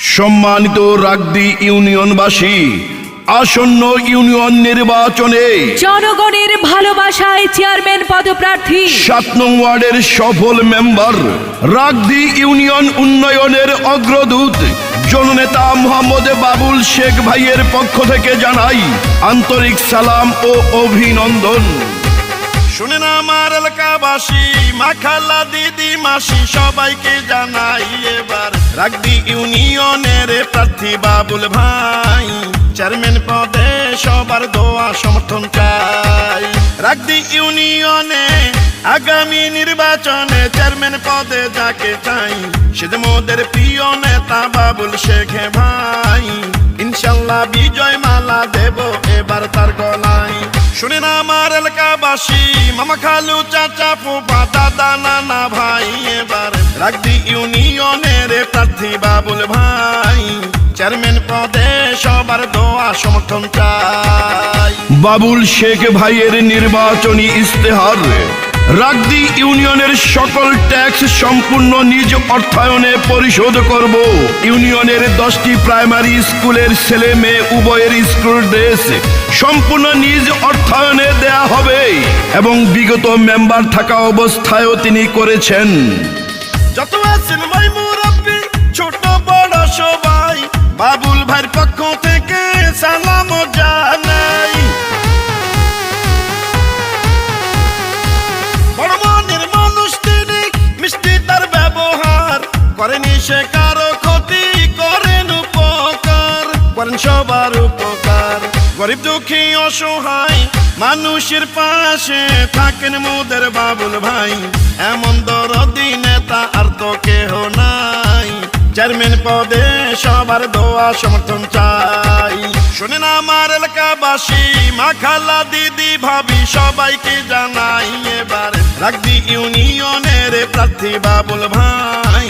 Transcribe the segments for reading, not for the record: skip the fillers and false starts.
সম্মানিত রাগদি ইউনিয়নবাসী, আসন্ন ইউনিয়ন নির্বাচনে জনগণের ভালোবাসায় চেয়ারম্যান পদপ্রার্থী ৭ নং ওয়ার্ডের সফল মেম্বার, রাগদি ইউনিয়ন উন্নয়নের অগ্রদূত জননেতা মোহাম্মদ বাবুল শেখ ভাইয়ের পক্ষ থেকে জানাই আন্তরিক সালাম ও অভিনন্দন। শুনেন আমার এলাকাবাসী, মা খালা দিদি মাসি সবাইকে জানাই এবার রাগদি ইউনিয়নের প্রার্থী বাবুল ভাই, চেয়ারম্যান পদে সবার দোয়া সমর্থন চাই। রাগদি ইউনিয়নে আগামী নির্বাচনে চেয়ারম্যান পদে যাকে চাই, সে যে মোদের প্রিয় নেতা বাবুল শেখ ভাই। ইনশাল্লাহ বিজয় মালা দেব এবার তার গলায়। শুনেন আমার এলাকাবাসী, মামা খালু চাচা ফুফা দাদা নানা ভাই, এবার রাগদি ইউনিয়নের প্রার্থী বাবুল ভাই, চেয়ারম্যান পদে সবার দোয়া সমর্থন চাই। বাবুল শেখ ভাইয়ের নির্বাচনী ইস্তেহার, রাগদি ইউনিয়নের সকল ট্যাক্স সম্পূর্ণ নিজ অর্থায়নে পরিশোধ করব। ইউনিয়নের 10টি প্রাইমারি স্কুলের ছেলে মেয়ে উভয়ের স্কুল ড্রেস সম্পূর্ণ নিজ অর্থায়নে দেয়া হবে এবং বিগত মেম্বার থাকা অবস্থায়ও তিনি করেছেন। যত আছেন ভাই মুরব্বি ছোট বড় সবাই, বাবুল ভাইয়ের পক্ষ থেকে সালাম জানাই। বড় মনের মানুষ তিনি, মিষ্টি তার ব্যবহার, করেনি সে কারো ক্ষতি, করেন উপকার, করেন সবার উপকার। গরিব দুঃখী অসহায় মানুষের পাশে থাকেন মোদের বাবুল ভাই, এমন দরদি নেতা আর তো কেহ নাই। চেয়ারম্যান পদে সবার দোয়া সমর্থন চাই। শুনেন আমার এলাকাবাসী, মা খালা দিদি ভাবি সবাইকে জানাই এবার রাগদি ইউনিয়নের প্রার্থী বাবুল ভাই,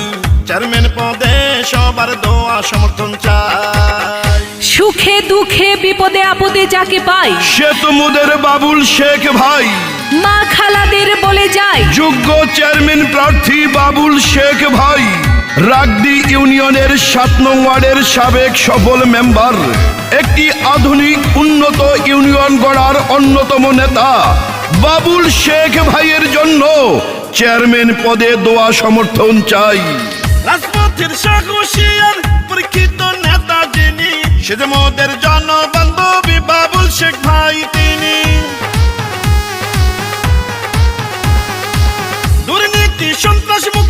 চেয়ারম্যান পদে সবার দোয়া সমর্থন চাই। সুখে দুঃখে বিপদে আপদে যাকে পাই, সে তো মোদের বাবুল শেখ ভাই। মা খালাদের বলে যায় যোগ্য চেয়ারম্যান প্রার্থী বাবুল শেখ ভাই, রাগদি ইউনিয়নের ৭ নং ওয়ার্ডের সাবেক সফল মেম্বার, একটি আধুনিক উন্নত ইউনিয়ন গড়ার অন্যতম নেতা। বাবুল শেখ ভাইয়ের জন্য চেয়ারম্যান পদে দোয়া সমর্থন চাই। রাজপথের সাহসী আর পরীক্ষিত নেতা যিনি, সে যে মোদের জনবান্ধবী বাবুল শেখ ভাই তিনি। দুর্নীতি সন্ত্রাস মুক্ত